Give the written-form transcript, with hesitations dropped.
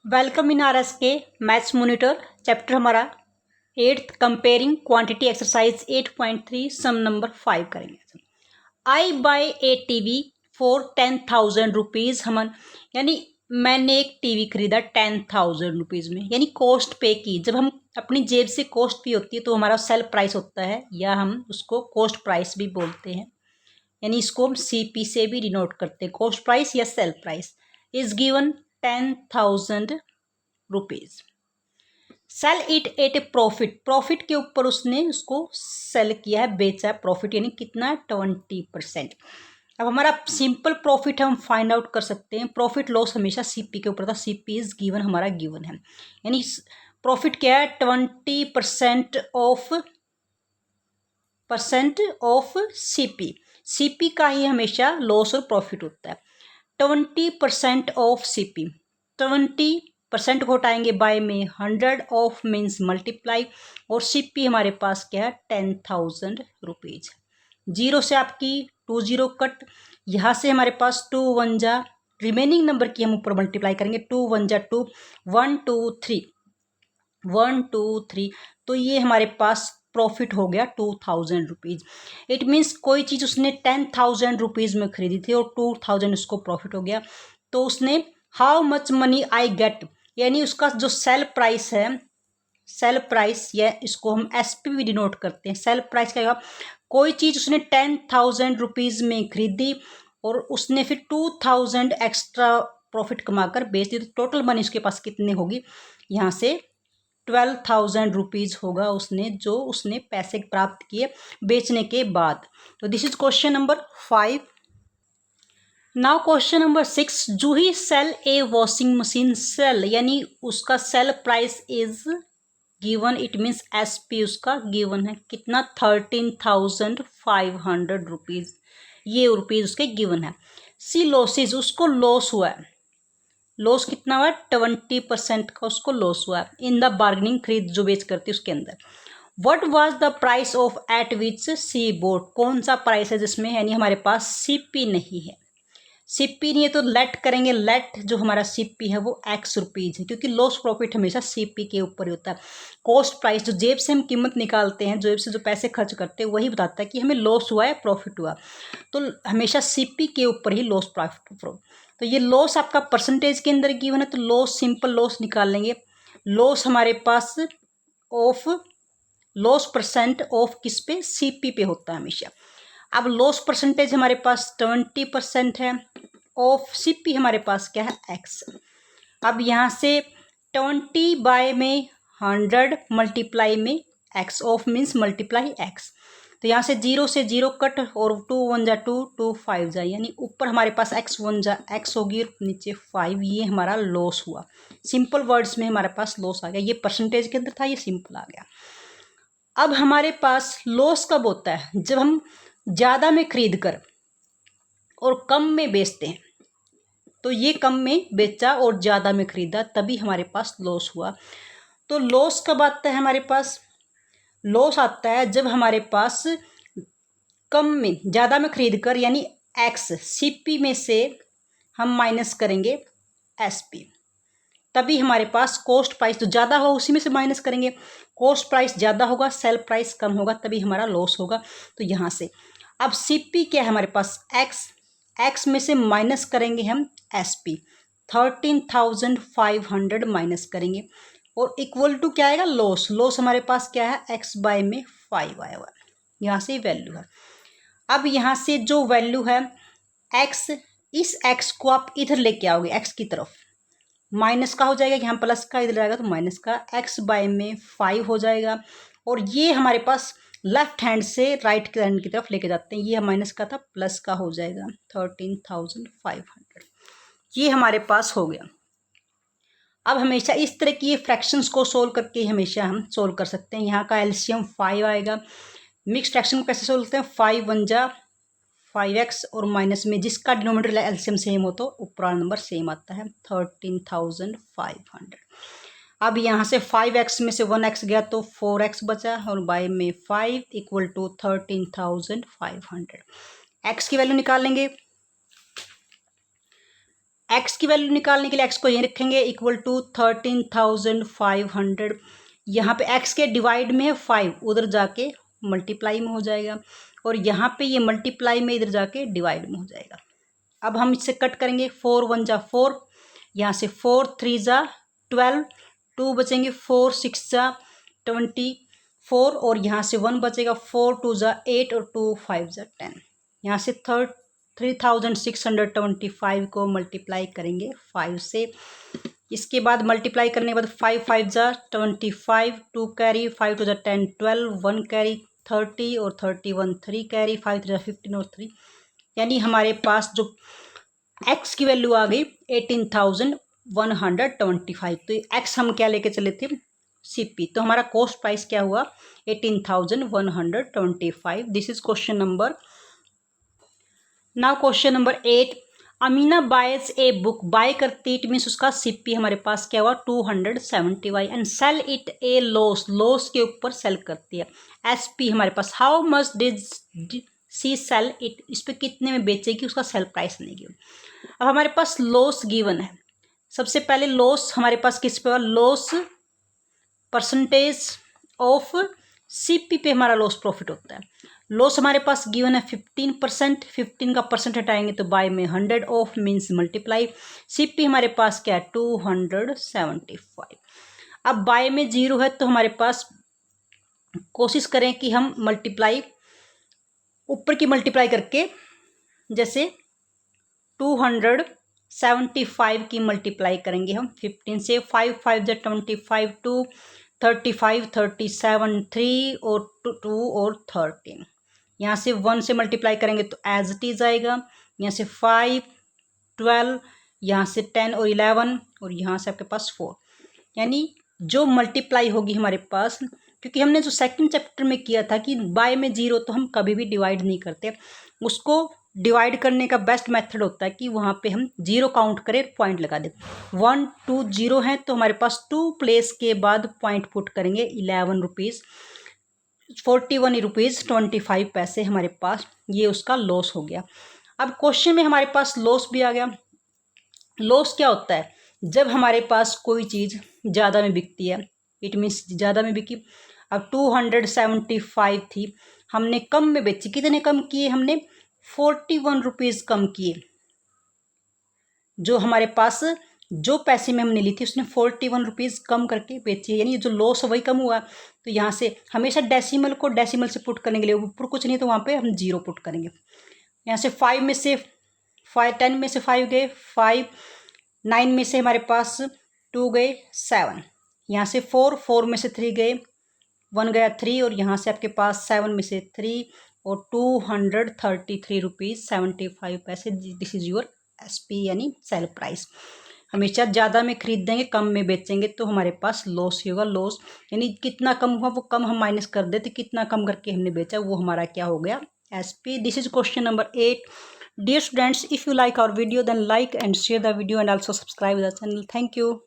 Welcome in R S के maths monitor chapter हमारा 8th comparing quantity exercise 8.3 sum number 5 करेंगे। I buy a TV for 10,000 rupees. हम यानी मैंने एक टीवी खरीदा 10,000 रुपीज़ में, यानी कॉस्ट पे की। जब हम अपनी जेब से कॉस्ट पे होती है तो हमारा सेल प्राइस होता है, या हम उसको कॉस्ट प्राइस भी बोलते हैं। यानी इसको हम CP से भी डिनोट करते हैं, कॉस्ट प्राइस या sale price. Is given 10,000 rupees. Sell it at a profit, profit के ऊपर उसने उसको सेल किया है, बेचा है। प्रॉफिट यानी कितना, 20%। अब हमारा सिंपल प्रॉफिट हम फाइंड आउट कर सकते हैं। प्रॉफिट लॉस हमेशा CP के ऊपर था, CP इज गिवन, हमारा गिवन है। यानी प्रॉफिट क्या है, 20% ऑफ CP। CP का ही हमेशा लॉस और प्रॉफिट होता है। 20% ऑफ CP, 20% को हटाएंगे बाय में 100 ऑफ मीन्स मल्टीप्लाई, और CP हमारे पास क्या है, 10,000 रुपीज। जीरो से आपकी 2 0 कट, यहाँ से हमारे पास 2 1 जा, रिमेनिंग नंबर की हम ऊपर मल्टीप्लाई करेंगे। 2 1 जा 2, 1 2 3, 1 2 3, तो ये हमारे पास प्रॉफिट हो गया 2,000 रुपीज़। इट मीन्स कोई चीज़ उसने 10,000 रुपीज़ में खरीदी थी और 2,000 उसको प्रॉफिट हो गया, तो उसने how much money I get, यानी उसका जो सेल प्राइस है, सेल प्राइस, या इसको हम SP भी डिनोट करते हैं। सेल प्राइस क्या होगा, कोई चीज़ उसने 10,000 रुपीज़ में खरीदी और उसने फिर 2,000 एक्स्ट्रा प्रॉफिट कमाकर बेच दी, तो टोटल मनी उसके पास कितनी होगी, यहाँ से 12,000 रुपीज़ होगा उसने, जो उसने पैसे प्राप्त किए बेचने के बाद। तो this is question number 5। Now question number 6, Juhi sell a washing machine. Sale यानी उसका sale price is given, it means SP उसका गिवन है, कितना, 13,500 रुपीज़, ये रुपीज़ उसके गिवन है। सी लॉसेज, उसको लॉस हुआ है। लॉस कितना हुआ है, 20% का उसको लॉस हुआ है इन द बार्गेनिंग, खरीद जो बेच करती है उसके अंदर। What was the price of at which she bought, कौन सा प्राइस है जिसमें, यानी हमारे पास CP नहीं है। CP नहीं है तो लेट करेंगे, लेट जो हमारा CP है वो X रुपीज़ है, क्योंकि लॉस प्रॉफिट हमेशा CP के ऊपर ही होता है। कॉस्ट प्राइस जो जेब से हम कीमत निकालते हैं, जेब से जो पैसे खर्च करते हैं, वही बताता है कि हमें लॉस हुआ है प्रॉफिट हुआ, तो हमेशा CP के ऊपर ही लॉस प्रॉफिट। तो ये लॉस आपका परसेंटेज के अंदर गिवन है, तो लॉस, सिंपल लॉस निकाल लेंगे। लॉस हमारे पास ऑफ, लॉस परसेंट ऑफ किस पे, CP पे होता है हमेशा। अब लॉस परसेंटेज हमारे पास 20% है, ऑफ CP हमारे पास क्या है, X। अब यहाँ से 20 बाय में 100 मल्टीप्लाई में X, of means multiply X, तो यहाँ से 0 से 0 कट, और 2 1 जा 2, 2 5 जा, यानी ऊपर हमारे पास X 1 जा X होगी, नीचे 5, ये हमारा लॉस हुआ। सिंपल वर्ड्स में हमारे पास लॉस आ गया, ये परसेंटेज के अंदर था, ये सिंपल आ गया। अब हमारे पास लॉस कब होता है, जब हम ज़्यादा में खरीद कर और कम में बेचते हैं। तो ये कम में बेचा और ज़्यादा में खरीदा, तभी हमारे पास लॉस हुआ। तो लॉस कब आता है हमारे पास, लॉस आता है जब हमारे पास कम में, ज़्यादा में खरीद कर, यानी X CP में से हम माइनस करेंगे SP, तभी हमारे पास कॉस्ट प्राइस जो ज़्यादा हो उसी में से माइनस करेंगे। कॉस्ट प्राइस ज़्यादा होगा, सेल प्राइस कम होगा, तभी हमारा लॉस होगा। तो यहाँ से अब CP क्या है हमारे पास, X में से माइनस करेंगे हम SP, 13,500 माइनस करेंगे, और इक्वल टू क्या आएगा, लॉस। लॉस हमारे पास क्या है, X बाय में 5 आया हुआ, यहाँ से वैल्यू है। अब यहाँ से जो वैल्यू है X, इस X को आप इधर लेके आओगे, X की तरफ, माइनस का हो जाएगा, यहाँ प्लस का, इधर आएगा तो माइनस का, X बाय में 5 हो जाएगा, और ये हमारे पास लेफ्ट हैंड से राइट हैंड की तरफ लेके जाते हैं, ये माइनस का था, प्लस का हो जाएगा 13,500, ये हमारे पास हो गया। अब हमेशा इस तरह की फ्रैक्शंस को सोल्व करके हमेशा हम सोल्व कर सकते हैं। यहाँ का LCM 5 आएगा। मिक्स फ्रैक्शन को कैसे सोल्व करते हैं, 5 1 जा 5x, और माइनस में जिसका डिनोमिनेटर LCM सेम हो तो ऊपर वाला नंबर सेम आता है, 13,500। अब यहाँ से 5x में से 1x गया तो 4x बचा, और बाय में 5 इक्वल टू 13,500। x की वैल्यू निकाल लेंगे, एक्स की वैल्यू निकालने के लिए एक्स को यहीं रखेंगे इक्वल टू 13,500। यहाँ पे एक्स के डिवाइड में है 5, उधर जाके मल्टीप्लाई में हो जाएगा, और यहाँ पे ये मल्टीप्लाई में इधर जाके डिवाइड में हो जाएगा। अब हम इससे कट करेंगे, 4 1 जा 4, यहाँ से 4 3 जा 12, 2 बचेंगे, 4 6 जा 24, और यहाँ से 1 बचेगा, 4 2 जा 8 और 2 5 जा 10। यहाँ से 3625 को मल्टीप्लाई करेंगे 5 से। इसके बाद मल्टीप्लाई करने के बाद 5 5 जा 25, 2 कैरी, 5 2 जा 10 12, 1 कैरी 30 और 31 3 कैरी, 5 3 जा 15 और 3, यानी हमारे पास जो एक्स की वैल्यू आ गई 18,125। तो एक्स हम क्या लेके चले थे, सीपी, तो हमारा कॉस्ट प्राइस क्या हुआ 18,125। This is question number. Now question number 8, Amina buys a book, buy करती इट मीन्स उसका सीपी हमारे पास क्या हुआ 275 and sell it a loss, loss के ऊपर सेल करती है। एसपी हमारे पास how much did she sell it, इस पर कितने में बेचेगी, उसका सेल प्राइस नहीं गिवन। अब हमारे पास लॉस गिवन है। सबसे पहले लॉस हमारे पास किस पे, लॉस परसेंटेज ऑफ सीपी पे हमारा लॉस प्रॉफिट होता है। लॉस हमारे पास गिवन है 15%, 15 का परसेंट हटाएंगे तो बाय में 100 ऑफ मीन्स मल्टीप्लाई। सीपी हमारे पास क्या है 275। अब बाय में 0 है तो हमारे पास कोशिश करें कि हम मल्टीप्लाई ऊपर की मल्टीप्लाई करके, जैसे 275 की मल्टीप्लाई करेंगे हम 15 से, 5 5 जा 25, 2 35 37 3 और 2 और 13। यहाँ से 1 से मल्टीप्लाई करेंगे तो एज इट इज आएगा। यहाँ से 5 12, यहाँ से 10 और 11, और यहाँ से आपके पास 4, यानी जो मल्टीप्लाई होगी हमारे पास, क्योंकि हमने जो सेकंड चैप्टर में किया था कि बाय में 0 तो हम कभी भी डिवाइड नहीं करते, उसको डिवाइड करने का बेस्ट मेथड होता है कि वहाँ पे हम 0 काउंट करें, पॉइंट लगा दें। 1 2 0 है तो हमारे पास 2 प्लेस के बाद पॉइंट पुट करेंगे, 11 रुपीज़ 41 रुपीज़ 25 पैसे हमारे पास, ये उसका लॉस हो गया। अब क्वेश्चन में हमारे पास लॉस भी आ गया। लॉस क्या होता है, जब हमारे पास कोई चीज़ ज़्यादा में बिकती है, इट मीन्स ज़्यादा में बिकी। अब 275 थी, हमने कम में बेची, कितने कम किए हमने 41 रुपीज़ कम किए। जो हमारे पास जो पैसे में हमने ली थी उसने 41 रुपीज़ कम करके बेची है, यानी जो लॉस वही कम हुआ। तो यहाँ से हमेशा डेसिमल को डेसिमल से पुट करने के लिए, ऊपर कुछ नहीं तो वहाँ पे हम 0 पुट करेंगे। यहाँ से 5 में से 10 में से 5 गए 5, 9 में से हमारे पास 2 गए 7, यहाँ से 4 में से 3 गए, 1 गया 3, और यहाँ से आपके पास 7 में से 3 और 233 रुपीज़ 75 पैसे। दिस इज़ योर एसपी यानी सेल प्राइस। हमेशा ज़्यादा में खरीद देंगे, कम में बेचेंगे तो हमारे पास लॉस ही होगा। लॉस यानी कितना कम हुआ वो कम हम माइनस कर देते, कितना कम करके हमने बेचा वो हमारा क्या हो गया SP. This is question number 8। Dear students, if you like our video then like and share the video and also subscribe the channel. Thank you.